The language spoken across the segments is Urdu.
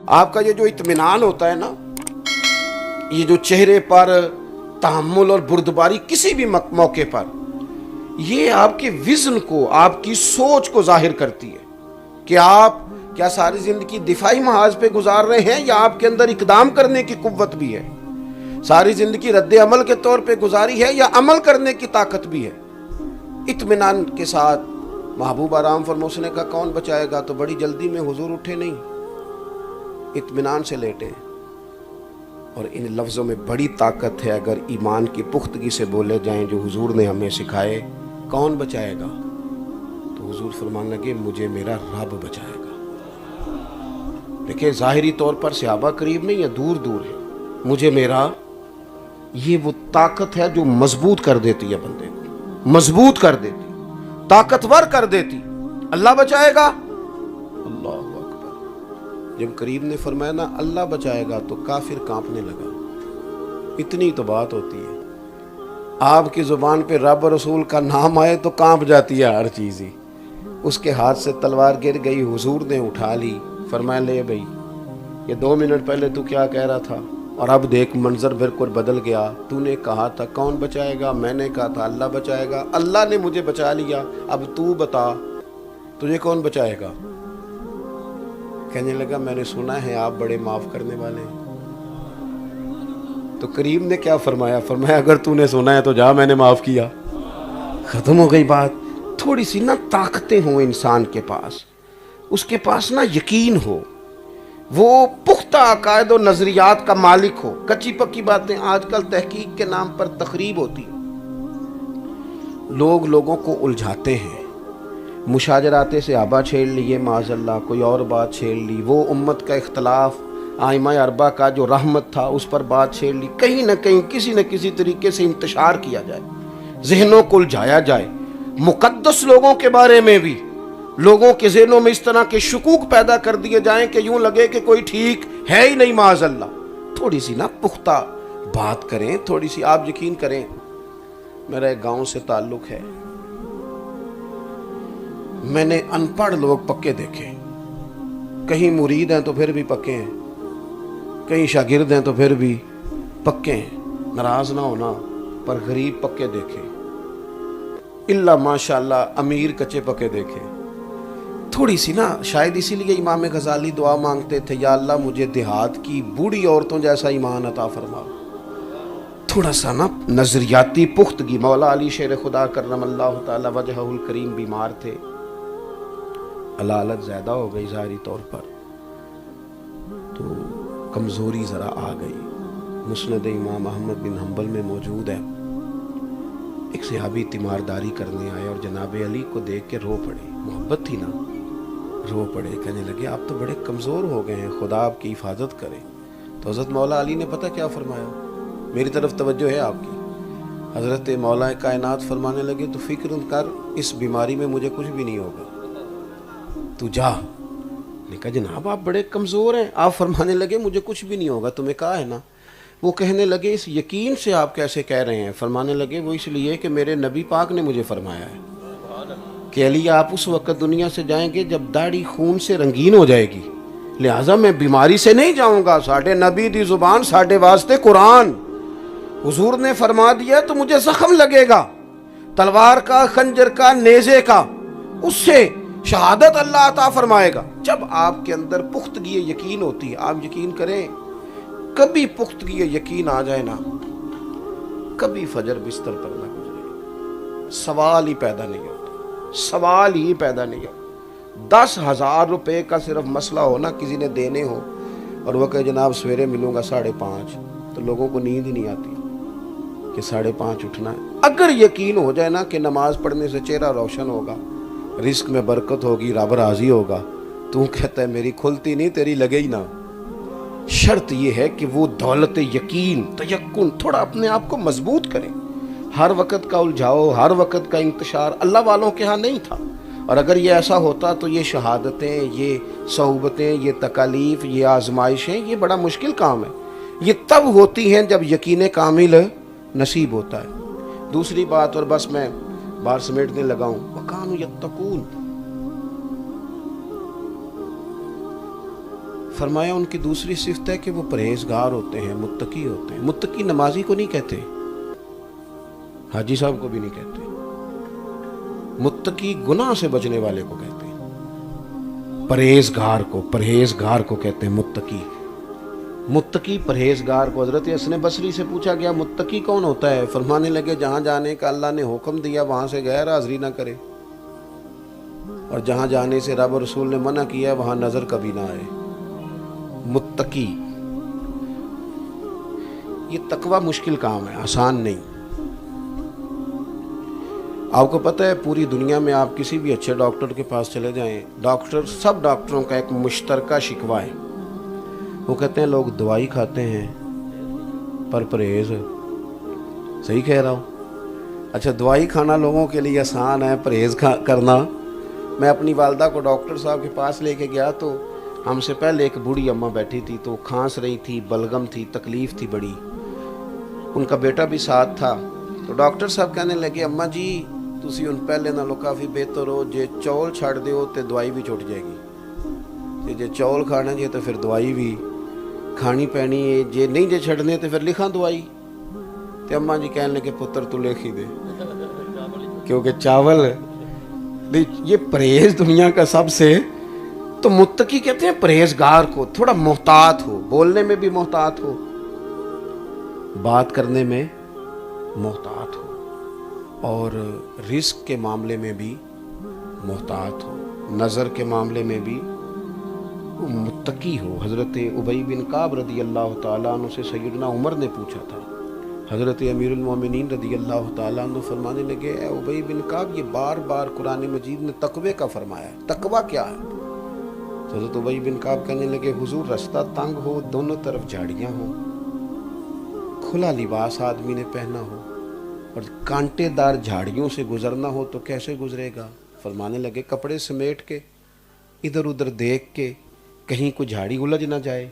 آپ کا یہ جو اطمینان ہوتا ہے نا، یہ جو چہرے پر تحمل اور بردباری کسی بھی موقع پر، یہ آپ کے وزن کو، آپ کی سوچ کو ظاہر کرتی ہے کہ آپ کیا ساری زندگی دفاعی محاذ پہ گزار رہے ہیں یا آپ کے اندر اقدام کرنے کی قوت بھی ہے، ساری زندگی رد عمل کے طور پہ گزاری ہے یا عمل کرنے کی طاقت بھی ہے۔ اطمینان کے ساتھ محبوب آرام فرموس نے کہا کون بچائے گا، تو بڑی جلدی میں حضور اٹھے نہیں، اطمینان سے لیٹے۔ اور ان لفظوں میں بڑی طاقت ہے، اگر ایمان کی پختگی سے بولے جائیں جو حضور نے ہمیں سکھائے، کون بچائے گا، تو حضور فرمانے لگے مجھے میرا رب بچائے گا۔ دیکھیں ظاہری طور پر صحابہ قریب نہیں ہے، دور دور ہے، مجھے میرا، یہ وہ طاقت ہے جو مضبوط کر دیتی ہے بندے کو، مضبوط کر دیتی، طاقتور کر دیتی۔ اللہ بچائے گا، اللہ اکبر۔ جب قریب نے فرمایا نا اللہ بچائے گا تو کافر کانپنے لگا۔ اتنی تو بات ہوتی ہے، آپ کی زبان پہ رب رسول کا نام آئے تو کانپ جاتی ہے ہر چیز ہی۔ اس کے ہاتھ سے تلوار گر گئی، حضور نے اٹھا لی، فرمایا لے بھائی، یہ 2 منٹ پہلے تو کیا کہہ رہا تھا، اور اب دیکھ منظر بالکل بدل گیا۔ تو نے کہا تھا کون بچائے گا، میں نے کہا تھا اللہ بچائے گا، اللہ نے مجھے بچا لیا، اب تو بتا تجھے کون بچائے گا۔ کہنے لگا میں نے سنا ہے آپ بڑے معاف کرنے والے ہیں۔ تو کریم نے کیا فرمایا، فرمایا اگر تو نے سنا ہے تو جا، میں نے معاف کیا، ختم ہو گئی بات۔ تھوڑی سی نا طاقتیں ہوں انسان کے پاس، اس کے پاس نا یقین ہو، وہ پختہ عقائد و نظریات کا مالک ہو۔ کچی پکی باتیں آج کل تحقیق کے نام پر تخریب ہوتی ہیں، لوگ لوگوں کو الجھاتے ہیں، مشاجرات صحابہ چھیڑ لیے معاذ اللہ، کوئی اور بات چھیڑ لی، وہ امت کا اختلاف آئمہ اربعہ کا جو رحمت تھا اس پر بات چھیڑ لی، کہیں نہ کہیں کسی نہ کسی طریقے سے انتشار کیا جائے، ذہنوں کو الجھایا جائے، مقدس لوگوں کے بارے میں بھی لوگوں کے ذہنوں میں اس طرح کے شکوک پیدا کر دیے جائیں کہ یوں لگے کہ کوئی ٹھیک ہے ہی نہیں معاذ اللہ۔ تھوڑی سی نا پختہ بات کریں، تھوڑی سی آپ یقین کریں۔ میرا ایک گاؤں سے تعلق ہے، میں نے ان پڑھ لوگ پکے دیکھے، کہیں مرید ہیں تو پھر بھی پکے ہیں، کہیں شاگرد ہیں تو پھر بھی پکے ہیں، ناراض نہ ہونا، پر غریب پکے دیکھے، اللہ ماشاءاللہ امیر کچے پکے دیکھے۔ تھوڑی سی نا، شاید اسی لیے امام غزالی دعا مانگتے تھے یا اللہ مجھے دیہات کی بوڑھی عورتوں جیسا ایمان عطا فرما۔ تھوڑا سا نا نظریاتی پختگی۔ مولا علی شیر خدا کرم اللہ تعالی وجہہ الکریم بیمار تھے، علالت زیادہ ہو گئی ظاہری طور پر، تو کمزوری ذرا آ گئی۔ مسند امام احمد بن حنبل میں موجود ہے، ایک صحابی تیمارداری کرنے آئے اور جناب علی کو دیکھ کے رو پڑے، محبت تھی نا، رو پڑے، کہنے لگے آپ تو بڑے کمزور ہو گئے ہیں، خدا آپ کی حفاظت کرے۔ تو حضرت مولا علی نے پتہ کیا فرمایا، میری طرف توجہ ہے آپ کی، حضرت مولا کائنات فرمانے لگے تو فکر کر، اس بیماری میں مجھے کچھ بھی نہیں ہوگا، تو جا۔ نے کہا جناب آپ بڑے کمزور ہیں، آپ فرمانے لگے مجھے کچھ بھی نہیں ہوگا، تمہیں کہا ہے نا۔ وہ کہنے لگے اس یقین سے آپ کیسے کہہ رہے ہیں، فرمانے لگے وہ اس لیے کہ میرے نبی پاک نے مجھے فرمایا ہے کہ علی آپ اس وقت دنیا سے جائیں گے جب داڑھی خون سے رنگین ہو جائے گی، لہٰذا میں بیماری سے نہیں جاؤں گا، ساڈے نبی دی زبان ساڈے واسطے قرآن، حضور نے فرما دیا تو مجھے زخم لگے گا، تلوار کا، خنجر کا، نیزے کا، اس سے شہادت اللہ عطا فرمائے گا۔ جب آپ کے اندر پختگی یقین ہوتی ہے، آپ یقین کریں، کبھی پختگی یقین آ جائے نا، کبھی فجر بستر پر نہ گزرے، سوال ہی پیدا نہیں ہوتا، سوال ہی پیدا نہیں ہوتا۔ 10,000 روپے کا صرف مسئلہ ہو نا، کسی نے دینے ہو اور وہ کہے جناب سویرے ملوں گا 5:30، تو لوگوں کو نیند ہی نہیں آتی کہ 5:30 اٹھنا ہے۔ اگر یقین ہو جائے نا کہ نماز پڑھنے سے چہرہ روشن ہوگا، رزق میں برکت ہوگی، رب راضی ہوگا، تو کہتا ہے میری کھلتی نہیں، تیری لگے ہی نہ۔ شرط یہ ہے کہ وہ دولت یقین، تیقن، تھوڑا اپنے آپ کو مضبوط کریں۔ ہر وقت کا الجھاؤ، ہر وقت کا انتشار اللہ والوں کے ہاں نہیں تھا، اور اگر یہ ایسا ہوتا تو یہ شہادتیں، یہ صحبتیں، یہ تکالیف، یہ آزمائشیں، یہ بڑا مشکل کام ہے۔ یہ تب ہوتی ہیں جب یقین کامل نصیب ہوتا ہے۔ دوسری بات، اور بس میں بار سمیٹنے لگا ہوں، وَكَانُوا يَتَّقُونَ، فرمایا ان کی دوسری صفت ہے کہ وہ پرہیزگار ہوتے ہیں، متقی ہوتے ہیں۔ متقی نمازی کو نہیں کہتے، حاجی صاحب کو بھی نہیں کہتے، متقی گناہ سے بچنے والے کو کہتے ہیں، پرہیزگار کو کہتے ہیں متقی۔ متقی پرہیزگار کو حضرت حسن بصری سے پوچھا گیا متقی کون ہوتا ہے؟ فرمانے لگے جہاں جانے کا اللہ نے حکم دیا وہاں سے غیر حاضری نہ کرے، اور جہاں جانے سے رب اور رسول نے منع کیا وہاں نظر کبھی نہ آئے۔ متقی، یہ تقوی مشکل کام ہے، آسان نہیں۔ آپ کو پتہ ہے پوری دنیا میں آپ کسی بھی اچھے ڈاکٹر کے پاس چلے جائیں، سب ڈاکٹروں کا ایک مشترکہ شکوہ ہے، وہ کہتے ہیں لوگ دوائی کھاتے ہیں پر پرہیز، صحیح کہہ رہا ہوں؟ اچھا، دوائی کھانا لوگوں کے لیے آسان ہے، پرہیز کرنا۔ میں اپنی والدہ کو ڈاکٹر صاحب کے پاس لے کے گیا تو ہم سے پہلے ایک بوڑھی اماں بیٹھی تھی، تو کھانس رہی تھی، بلغم تھی، تکلیف تھی بڑی، ان کا بیٹا بھی ساتھ تھا۔ تو ڈاکٹر صاحب کہنے لگے اماں جی تسی ان پہلے نالوں کافی بہتر ہو، جے چول چھڑ دیو تے دوائی بھی چھٹ جائے گی، جے چول کھانا جے تو پھر دوائی بھی کھانی پینی ہے، جے نہیں جے چھڑنے تو پھر لکھاں دوائی۔ تے اماں جی کہنے لگے پتر تو لکھ ہی دے، کیونکہ چاول یہ پرہیز دنیا کا سب سے۔ تو متقی کہتے ہیں پرہیزگار کو، تھوڑا محتاط ہو، بولنے میں بھی محتاط ہو، بات کرنے میں محتاط ہو، اور رزق کے معاملے میں بھی محتاط ہو، نظر کے معاملے میں بھی متقی ہو۔ حضرت ابی بن کعب رضی اللہ تعالیٰ عنہ سے سیدنا عمر نے پوچھا تھا، حضرت امیر المومنین رضی اللہ تعالیٰ عنہ فرمانے لگے اے ابی بن کعب، یہ بار بار قرآن مجید نے تقوی کا فرمایا ہے، تقوی کیا ہے؟ حضرت ابی بن کعب کہنے لگے حضور رستہ تنگ ہو، دونوں طرف جھاڑیاں ہوں، کھلا لباس آدمی نے پہنا ہو اور کانٹے دار جھاڑیوں سے گزرنا ہو تو کیسے گزرے گا؟ فرمانے لگے کپڑے سمیٹ کے، ادھر ادھر دیکھ کے، کہیں کوئی جھاڑی الجھ نہ جائے،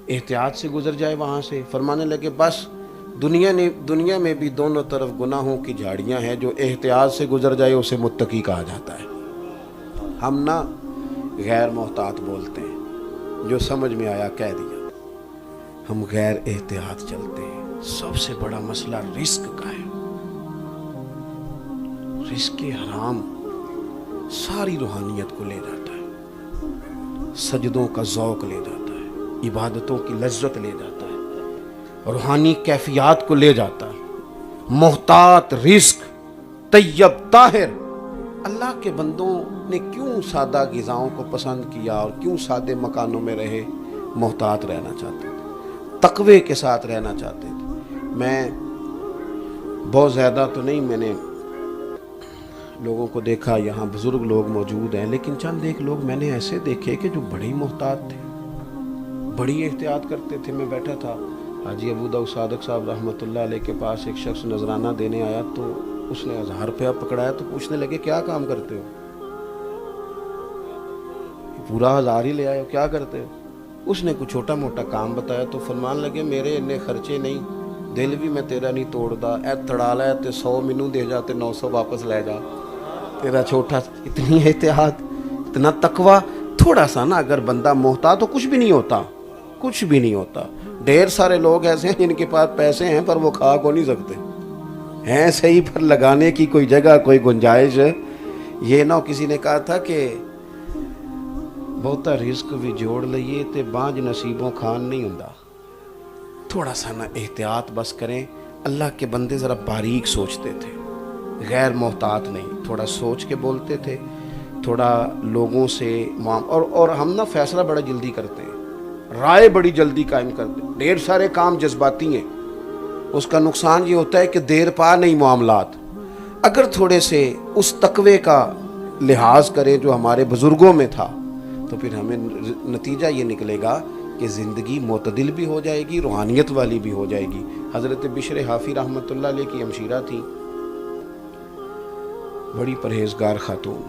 احتیاط سے گزر جائے وہاں سے۔ فرمانے لگے بس دنیا میں بھی دونوں طرف گناہوں کی جھاڑیاں ہیں، جو احتیاط سے گزر جائے اسے متقی کہا جاتا ہے۔ ہم نہ غیر محتاط بولتے ہیں، جو سمجھ میں آیا کہہ دیا، ہم غیر احتیاط چلتے ہیں۔ سب سے بڑا مسئلہ رزق کا ہے، رزق حرام ساری روحانیت کو لے جاتا ہے، سجدوں کا ذوق لے جاتا ہے، عبادتوں کی لذت لے جاتا ہے، روحانی کیفیات کو لے جاتا ہے۔ محتاط رزق طیب طاہر، اللہ کے بندوں نے کیوں سادہ غذاؤں کو پسند کیا اور کیوں سادے مکانوں میں رہے؟ محتاط رہنا چاہتے تھے، تقوی کے ساتھ رہنا چاہتے تھے۔ میں بہت زیادہ تو نہیں، میں نے لوگوں کو دیکھا، یہاں بزرگ لوگ موجود ہیں، لیکن چند ایک لوگ میں نے ایسے دیکھے کہ جو بڑے محتاط تھے، بڑی احتیاط کرتے تھے۔ میں بیٹھا تھا، حاجی ابو داؤد صادق صاحب رحمۃ اللہ علیہ کے پاس ایک شخص نذرانہ دینے آیا، تو اس نے 1000 روپیہ پکڑایا تو پوچھنے لگے کیا کام کرتے ہو؟ پورا 1000 ہی لے آئے ہو، کیا کرتے ہو؟ اس نے کچھ چھوٹا موٹا کام بتایا تو فرمان لگے میرے اتنے خرچے نہیں، دل بھی میں تیرا نہیں توڑدا، اے تڑا لے تے 100 مینوں دے جا تے 900 واپس لے جا، تیرا چھوٹا۔ اتنی احتیاط، اتنا تقوی، تھوڑا سا نا اگر بندہ محتاط تو کچھ بھی نہیں ہوتا، کچھ بھی نہیں ہوتا۔ ڈھیر سارے لوگ ایسے ہیں جن کے پاس پیسے ہیں پر وہ کھا کو نہیں سکتے ہیں، صحیح پر لگانے کی کوئی جگہ، کوئی گنجائش۔ یہ نہ کسی نے کہا تھا کہ بہتا رزق بھی جوڑ لئیے تے بانج نصیبوں کھان نہیں ہوندا۔ تھوڑا سا نا احتیاط بس کریں۔ اللہ کے بندے ذرا باریک سوچتے تھے، غیر محتاط نہیں، تھوڑا سوچ کے بولتے تھے، تھوڑا لوگوں سے اور ہم نا فیصلہ بڑا جلدی کرتے ہیں، رائے بڑی جلدی قائم کرتے ہیں، ڈھیر سارے کام جذباتی ہیں۔ اس کا نقصان یہ ہوتا ہے کہ دیر پا نہیں معاملات۔ اگر تھوڑے سے اس تقوی کا لحاظ کریں جو ہمارے بزرگوں میں تھا تو پھر ہمیں نتیجہ یہ نکلے گا کہ زندگی معتدل بھی ہو جائے گی، روحانیت والی بھی ہو جائے گی۔ حضرت بشر حافی رحمۃ اللہ علیہ کی ہمشیرہ تھی، بڑی پرہیزگار خاتون۔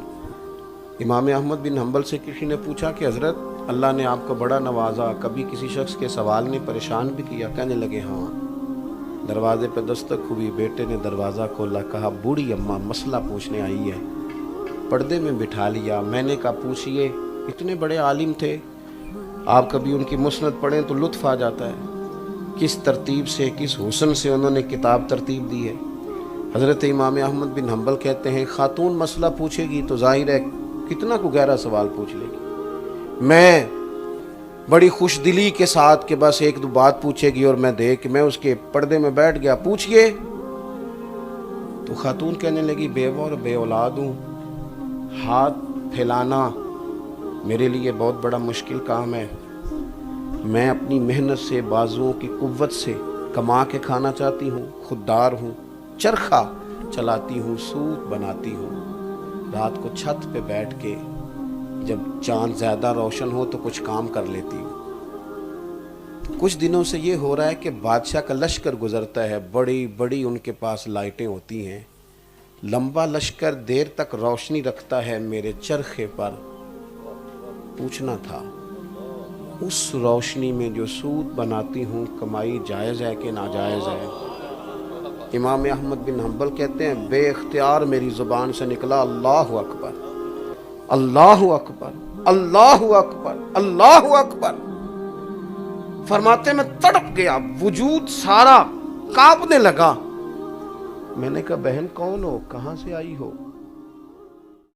امام احمد بن حنبل سے کسی نے پوچھا کہ حضرت اللہ نے آپ کو بڑا نوازا، کبھی کسی شخص کے سوال نے پریشان بھی کیا؟ کہنے لگے ہاں۔ دروازے پہ دستک ہوئی، بیٹے نے دروازہ کھولا، کہا بوڑھی اماں مسئلہ پوچھنے آئی ہے۔ پردے میں بٹھا لیا، میں نے کہا پوچھئے۔ اتنے بڑے عالم تھے، آپ کبھی ان کی مسند پڑھیں تو لطف آ جاتا ہے، کس ترتیب سے، کس حسن سے انہوں نے کتاب ترتیب دی ہے۔ حضرت امام احمد بن حنبل کہتے ہیں خاتون مسئلہ پوچھے گی تو ظاہر ہے کتنا کو گہرا سوال پوچھ لے گی، میں بڑی خوش دلی کے ساتھ کہ بس ایک دو بات پوچھے گی اور میں دیکھ میں اس کے پردے میں بیٹھ گیا، پوچھئے۔ تو خاتون کہنے لگی بیوہ اور بے اولاد ہوں، ہاتھ پھیلانا میرے لیے بہت بڑا مشکل کام ہے، میں اپنی محنت سے، بازوؤں کی قوت سے کما کے کھانا چاہتی ہوں، خوددار ہوں، چرخہ چلاتی ہوں، سوت بناتی ہوں، رات کو چھت پہ بیٹھ کے جب چاند زیادہ روشن ہو تو کچھ کام کر لیتی ہوں۔ کچھ دنوں سے یہ ہو رہا ہے کہ بادشاہ کا لشکر گزرتا ہے، بڑی بڑی ان کے پاس لائٹیں ہوتی ہیں، لمبا لشکر دیر تک روشنی رکھتا ہے، میرے چرخے پر پوچھنا تھا اس روشنی میں جو سود بناتی ہوں کمائی جائز ہے کہ ناجائز ہے؟ امام احمد بن حنبل کہتے ہیں بے اختیار میری زبان سے نکلا اللہ اکبر، اللہ اکبر، اللہ اکبر، اللہ اکبر۔ فرماتے میں تڑپ گیا، وجود سارا کانپنے لگا۔ میں نے کہا بہن کون ہو، کہاں سے آئی ہو؟